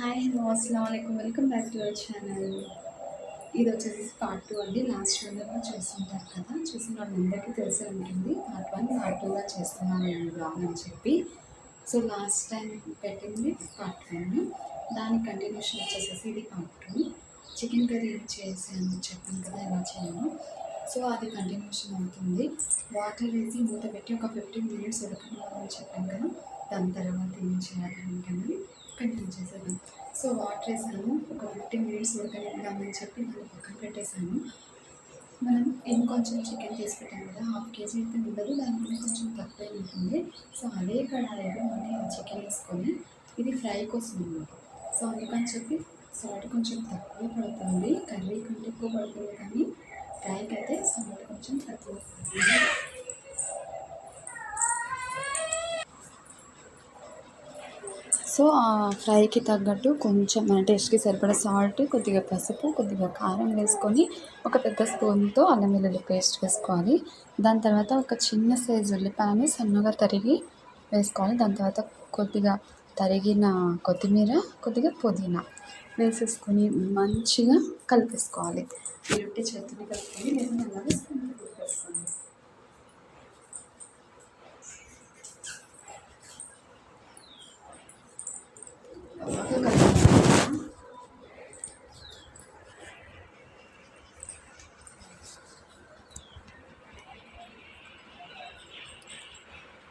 Hi hello అస్సలాముఅలైకుం welcome back to our channel. ఇది వచ్చేసి పార్ట్ 2 అండి. లాస్ట్ వీడియోలో చూస్తుంటారు కదా, చూసిన వాళ్ళందరికీ తెలిసి ఉంటుంది. పార్ట్ 1 పార్ట్ 2గా చేస్తున్నాను నేను బ్లాగ్ అని చెప్పి. సో లాస్ట్ టైం పెట్టింది పార్ట్ 1, దాని కంటిన్యూషన్ వచ్చేసేసి ఇది పార్ట్ 2. చికెన్ కర్రీ చేసాను చెప్పాను కదా ఎలా చేయాలో. సో అది కంటిన్యూషన్ అవుతుంది. వాటర్ వేసి మూత పెట్టి ఒక 15 మినిట్స్ ఉడకనివ్వాలని చెప్పాను కదా, దాని తర్వాత ఏం చేయాలి ఏంటనేది కంటిన్యూ చేసేద్దాం. సో వాటర్ వేసాను, ఒక 15 మినిట్స్ ఉడకనిద్దామని చెప్పి దాన్ని పక్కన పెట్టేశాను. మనం ఇంకొంచెం చికెన్ తీసి పెట్టాం కదా, హాఫ్ కేజీ అయితే ఉండదు, దానికన్నా కొంచెం తక్కువే ఉంటుంది. సో అదే కడాయిలో మళ్ళీ ఆ చికెన్ వేసుకొని, ఇది ఫ్రై కోసం అన్నమాట. సో అందుకని చెప్పి సాల్ట్ కొంచెం తక్కువ పడుతుంది, కర్రీ కంటే ఎక్కువ పడుతుంది, కానీ ఫ్రైకి అయితే సాల్ట్ కొంచెం తక్కువ పడుతుంది. సో ఆ ఫ్రైకి తగ్గట్టు కొంచెం మన టేస్ట్కి సరిపడా సాల్ట్, కొద్దిగా పసుపు, కొద్దిగా కారం వేసుకొని ఒక పెద్ద స్పూన్తో అల్లం వెల్లుల్లి పేస్ట్ వేసుకోవాలి. దాని తర్వాత ఒక చిన్న సైజు ఉల్లిపాయని సన్నగా తరిగి వేసుకోవాలి. దాని తర్వాత కొద్దిగా తరిగిన కొత్తిమీర, కొద్దిగా పుదీనా వేసేసుకొని మంచిగా కలిపేసుకోవాలి. ఈ రొట్టె చేతులు కలుపుకొని నేను అలాగే స్పూన్తో కలిపేసుకోండి.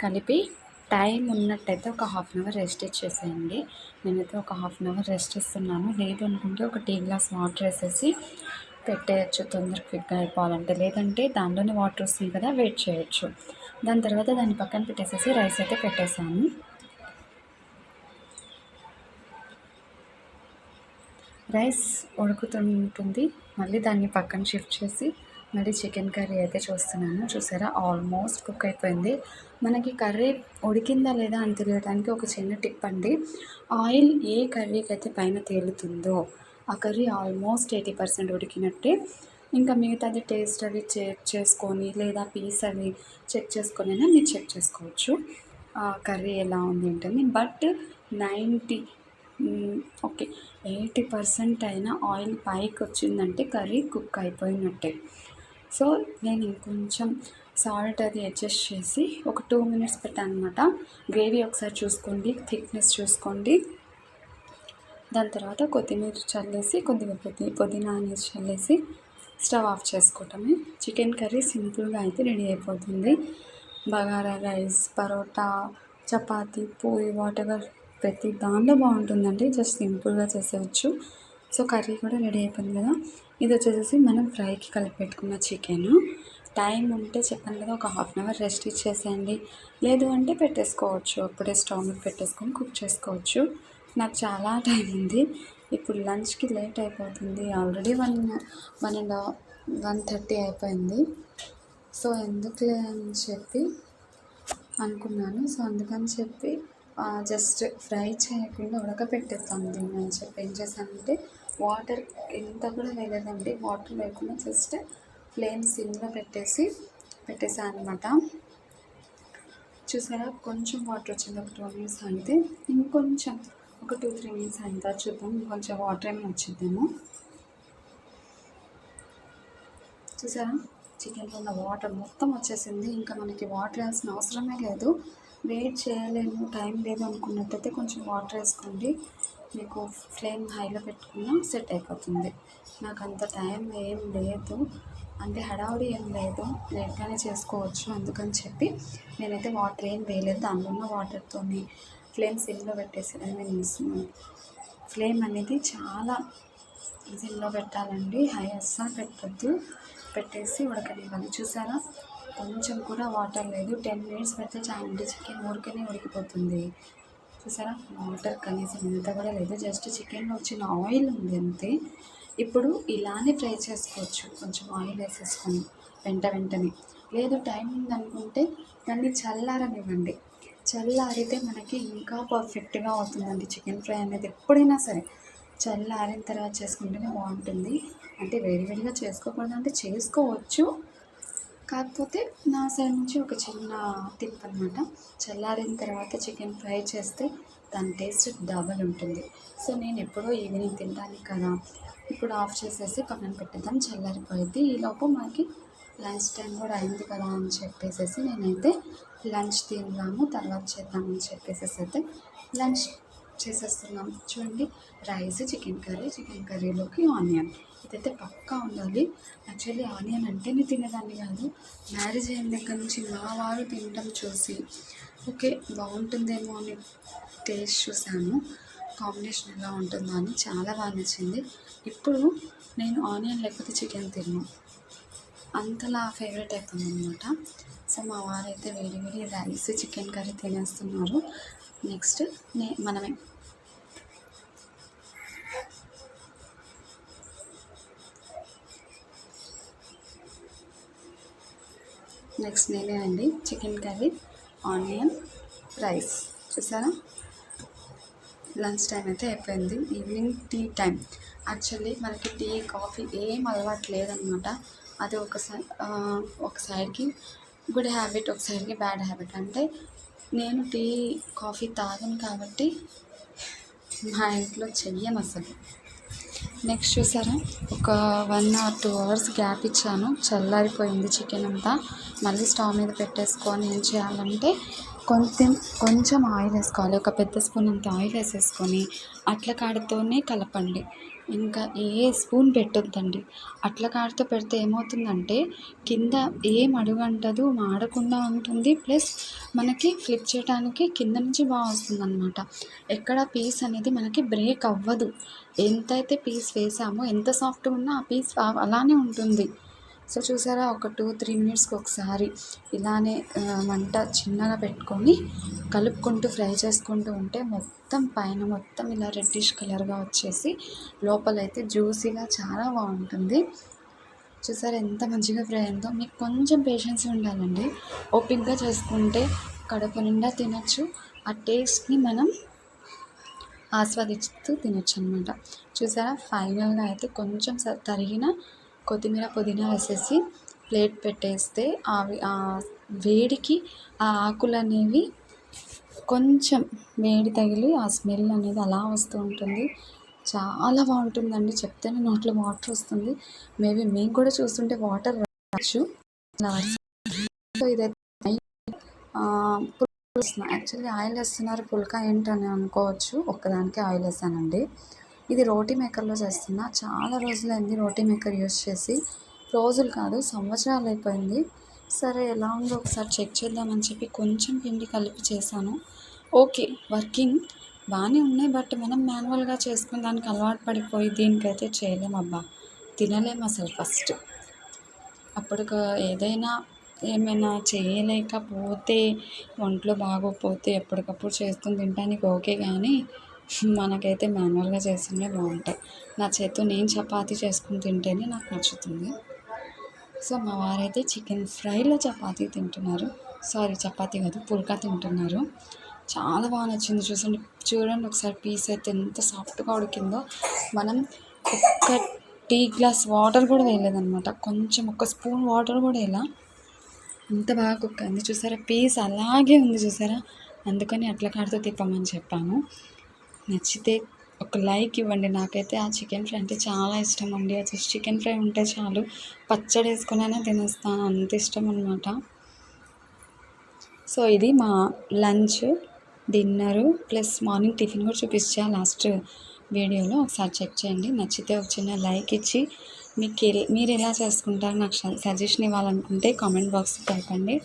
కలిపి టైం ఉన్నట్టయితే ఒక హాఫ్ అన్ అవర్ రెస్ట్ ఇచ్చేసేయండి. నేనైతే ఒక హాఫ్ అన్ అవర్ రెస్ట్ ఇస్తున్నాను. లేదు అనుకుంటే ఒక టీ గ్లాస్ వాటర్ వేసేసి పెట్టేయచ్చు, తొందరగా క్విక్గా అయిపోవాలంటే. లేదంటే దాంట్లోనే వాటర్ వస్తుంది కదా, వెయిట్ చేయొచ్చు. దాని తర్వాత దాన్ని పక్కన పెట్టేసేసి రైస్ అయితే పెట్టేశాను. రైస్ ఉడుకుతుంటుంది, మళ్ళీ దాన్ని పక్కన షిఫ్ట్ చేసి మళ్ళీ చికెన్ కర్రీ అయితే చూస్తున్నాను. చూసారా, ఆల్మోస్ట్ కుక్ అయిపోయింది. మనకి కర్రీ ఉడికిందా లేదా అని తెలియడానికి ఒక చిన్న టిప్ అండి. ఆయిల్ ఏ కర్రీకి అయితే పైన తేలుతుందో ఆ కర్రీ ఆల్మోస్ట్ 80% ఉడికినట్టే. ఇంకా మిగతాది టేస్ట్ అవి చెక్ చేసుకొని, లేదా పీస్ అవి చెక్ చేసుకొని అయినా మీరు చెక్ చేసుకోవచ్చు కర్రీ ఎలా ఉంది ఏంటని. బట్ 80% అయినా ఆయిల్ పైకి వచ్చిందంటే కర్రీ కుక్ అయిపోయినట్టే. సో నేను ఇంకొంచెం సాల్ట్ అది అడ్జస్ట్ చేసి ఒక 2 మినిట్స్ పెట్టాను అనమాట. గ్రేవీ ఒకసారి చూసుకోండి, థిక్నెస్ చూసుకోండి. దాని తర్వాత కొత్తిమీర చల్లేసి, కొద్దిగా పుదీనా అనేది చల్లేసి స్టవ్ ఆఫ్ చేసుకోవటమే. చికెన్ కర్రీ సింపుల్గా అయితే రెడీ అయిపోతుంది. బగారా రైస్, పరోటా, చపాతీ, పూరి, వాటెవర్ ప్రతి దాంట్లో బాగుంటుందండి. జస్ట్ సింపుల్గా చేసేయచ్చు. సో కర్రీ కూడా రెడీ అయిపోయింది కదా. ఇది వచ్చేసి మనం ఫ్రైకి కలిపి పెట్టుకున్న చికెన్. టైం ఉంటే చెప్పాను కదా, ఒక హాఫ్ అన్ అవర్ రెస్ట్ ఇచ్చేసేయండి. లేదు అంటే పెట్టేసుకోవచ్చు, అప్పుడే స్టవ్ మీద పెట్టేసుకొని కుక్ చేసుకోవచ్చు. నాకు చాలా టైం ఉంది, ఇప్పుడు లంచ్కి లేట్ అయిపోతుంది. ఆల్రెడీ 1:30 అయిపోయింది. సో ఎందుకులే అని చెప్పి అనుకున్నాను. సో అందుకని చెప్పి జస్ట్ ఫ్రై చేయకుండా ఉడకపెట్టేస్తాం దీన్ని అని చెప్పి ఏం చేశానంటే, వాటర్ ఎంత కూడా వేయలేదండి, వాటర్ లేకుండా జస్ట్ ఫ్లేమ్ సిమ్లో పెట్టేసాను అనమాట. చూసారా, కొంచెం వాటర్ వచ్చింది. ఒక 2 మినిట్స్ అయితే ఇంకొంచెం ఒక 2-3 మినిట్స్ అయిన తర్వాత చూద్దాం, కొంచెం వాటర్ ఏమైనా వచ్చిద్దేమో. చూసారా, చికెన్లో ఉన్న వాటర్ మొత్తం వచ్చేసింది. ఇంకా మనకి వాటర్ వేయాల్సిన అవసరమే లేదు. వెయిట్ చేయలేము, టైం లేదు అనుకున్నట్టయితే కొంచెం వాటర్ వేసుకోండి. మీకు ఫ్లేమ్ హైలో పెట్టుకున్నా సెట్ అయిపోతుంది. నాకు అంత టైం ఏం లేదు, అంటే హడావుడి ఏం లేదు, లేట్గానే చేసుకోవచ్చు. అందుకని చెప్పి నేనైతే వాటర్ ఏం వేయలేదు. దానిలో ఉన్న వాటర్తోని ఫ్లేమ్ సిమ్లో పెట్టేసి, ఫ్లేమ్ అనేది చాలా సిమ్లో పెట్టాలండి, హై అస్సలు పెట్టద్దు. పెట్టేసి ఉడకనివ్వాలి. చూసారా, కొంచెం కూడా వాటర్ లేదు. 10 మినిట్స్ పెడితే చాలండి, చికెన్ ఊరికనే ఉడికిపోతుంది. చూసారా, వాటర్ కనీసం ఇంత కూడా లేదు, జస్ట్ చికెన్లో వచ్చిన ఆయిల్ ఉంది అంతే. ఇప్పుడు ఇలానే ఫ్రై చేసుకోవచ్చు, కొంచెం ఆయిల్ వేసేసుకొని వెంటనే. లేదు టైం ఉందనుకుంటే దాన్ని చల్లారనివ్వండి. చల్లారితే మనకి ఇంకా పర్ఫెక్ట్గా అవుతుందండి చికెన్ ఫ్రై అనేది. ఎప్పుడైనా సరే చల్లారిన తర్వాత చేసుకుంటేనే బాగుంటుంది. అంటే వేడివేడిగా చేసుకోకూడదు అంటే చేసుకోవచ్చు, కాకపోతే నా సైడ్ నుంచి ఒక చిన్న టిప్ అనమాట. చల్లారిన తర్వాత చికెన్ ఫ్రై చేస్తే దాని టేస్ట్ డబల్ ఉంటుంది. సో నేను ఎప్పుడో ఈవినింగ్ తింటాను కదా, ఇప్పుడు ఆఫ్ చేసేసి పక్కన పెట్టేద్దాం, చల్లారిపోయింది. ఈలోపు మనకి లంచ్ టైం కూడా అయింది కదా అని చెప్పేసి నేనైతే లంచ్ తిందాము తర్వాత చేద్దామని చెప్పేసి అయితే లంచ్ చేసేస్తున్నాం. చూడండి, రైస్, చికెన్ కర్రీలోకి ఆనియన్ ఇదైతే పక్కా ఉండాలి. యాక్చువల్లీ ఆనియన్ అంటేనే తినేదాన్ని కాదు. మ్యారేజ్ అయిన దగ్గర నుంచి మా వారు తినడం చూసి ఓకే బాగుంటుందేమో అని టేస్ట్ చూసాను, కాంబినేషన్ ఎలా ఉంటుందో అని చాలా బాగా నచ్చింది. ఇప్పుడు నేను ఆనియన్ లేకపోతే చికెన్ తిన్నాను, అంతలా ఫేవరెట్ అయిపోయింది అనమాట. సో మా వారైతే వేడి వేడి రైస్, చికెన్ కర్రీ తినేస్తున్నారు. నెక్స్ట్ మనమే నేనే అండి చికెన్ కర్రీ, ఆనియన్, రైస్. చూసారా, లంచ్ టైం అయితే అయిపోయింది. Evening tea time. యాక్చువల్లీ మనకి టీ కాఫీ ఏం అలవాటు లేదనమాట. అది ఒక సైడ్కి గుడ్ హ్యాబిట్, ఒక సైడ్కి బ్యాడ్ హ్యాబిట్. అంటే నేను టీ కాఫీ తాగను కాబట్టి మా ఇంట్లో చెయ్యను అసలు. నెక్స్ట్ చూసారా, ఒక 1 or 2 hours గ్యాప్ ఇచ్చాను, చల్లారిపోయింది చికెన్ అంతా. మళ్ళీ స్టవ్ మీద పెట్టేసుకొని ఏం చేయాలంటే కొంచెం ఆయిల్ వేసుకోవాలి. ఒక పెద్ద స్పూన్ అంత ఆయిల్ వేసేసుకొని అట్ల కాడతోనే కలపండి, ఇంకా ఏ స్పూన్ పెట్టొద్దండి. అట్ల కాడతో పెడితే ఏమవుతుందంటే కింద ఏం అడుగంటదు, మాడకుండా ఉంటుంది. ప్లస్ మనకి ఫ్లిప్ చేయడానికి కింద నుంచి బాగా వస్తుంది అనమాట. ఎక్కడ పీస్ అనేది మనకి బ్రేక్ అవ్వదు. ఎంతైతే పీస్ వేసామో, ఎంత సాఫ్ట్గా ఉన్నా ఆ పీస్ అలానే ఉంటుంది. సో చూసారా, ఒక 2-3 మినిట్స్కి ఒకసారి ఇలానే మంట చిన్నగా పెట్టుకొని కలుపుకుంటూ ఫ్రై చేసుకుంటూ ఉంటే పైన మొత్తం ఇలా రెడ్డిష్ కలర్గా వచ్చేసి లోపలైతే జ్యూసీగా చాలా బాగుంటుంది. చూసారా ఎంత మంచిగా ఫ్రై అయిందో. మీకు కొంచెం పేషెన్స్ ఉండాలండి, ఓపిక్గా చేసుకుంటే కడుపు నిండా తినచ్చు. ఆ టేస్ట్ని మనం ఆస్వాదిస్తూ తినచ్చు అనమాట. చూసారా, ఫైనల్గా అయితే కొంచెం తరిగిన కొత్తిమీర, పుదీనా వేసేసి ప్లేట్ పెట్టేస్తే ఆ వేడికి ఆ ఆకులు అనేవి కొంచెం వేడి తగిలి ఆ స్మెల్ అనేది అలా వస్తూ ఉంటుంది. చాలా బాగుంటుందండి, చెప్తేనే నోట్లో వాటర్ వస్తుంది. మేబీ మీకు కూడా చూస్తుంటే వాటర్ రావచ్చు. సో ఇదైతే యాక్చువల్లీ ఆయిల్ వేస్తున్నారు, పుల్కా ఏంటని అనుకోవచ్చు. ఒక్కదానికే ఆయిల్ వేసానండి. ఇది రోటీ మేకర్లో చేస్తున్నా. చాలా రోజులైంది రోటీ మేకర్ యూస్ చేసి, రోజులు కాదు సంవత్సరాలు అయిపోయింది. సరే ఎలా ఉందో ఒకసారి చెక్ చేద్దామని చెప్పి కొంచెం పిండి కలిపి చేశాను. ఓకే, వర్కింగ్ బాగానే ఉన్నాయి. బట్ మనం మాన్యువల్గా చేసుకుని దానికి అలవాటు పడిపోయి దీనికైతే చేయలేమబ్బా, తినలేము అసలు. ఫస్ట్ అప్పుడు ఏదైనా ఏమైనా చేయలేకపోతే, ఒంట్లో బాగోకపోతే ఎప్పటికప్పుడు చేసుకుని తినడానికి ఓకే, కానీ మనకైతే మాన్యువల్గా చేసినవే బాగుంటాయి. నా చేత్తో నేను చపాతీ చేసుకుని తింటేనే నాకు నచ్చుతుంది. సో మా వారైతే చికెన్ ఫ్రైలో చపాతీ తింటున్నారు. సారీ, చపాతీ కాదు, పుల్కా తింటున్నారు. చాలా బాగా నచ్చింది. చూడండి ఒకసారి పీస్ అయితే ఎంత సాఫ్ట్గా ఉడికిందో. మనం ఒక్క టీ గ్లాస్ వాటర్ కూడా వేయలేదన్నమాట, కొంచెం ఒక స్పూన్ వాటర్ కూడా ఇలా, అంత బాగా కుక్ అయింది. చూసారా, పీస్ అలాగే ఉంది చూసారా, అందుకని అట్ల కాడితో తిప్పమని చెప్పాను. నచ్చితే ఒక లైక్ ఇవ్వండి. నాకైతే ఆ చికెన్ ఫ్రై అంటే చాలా ఇష్టం అండి. అది చికెన్ ఫ్రై ఉంటే చాలు, పచ్చడి వేసుకునైనా తినేస్తాను, అంత ఇష్టం అనమాట. సో ఇది మా lunch, dinner plus morning tiffin కూడా చూపించా లాస్ట్ వీడియోలో, ఒకసారి చెక్ చేయండి. నచ్చితే ఒక చిన్న లైక్ ఇచ్చి మీరు ఎలా చేసుకుంటారో నాకు సజెషన్ ఇవ్వాలనుకుంటే కామెంట్ బాక్స్లో తెలపండి.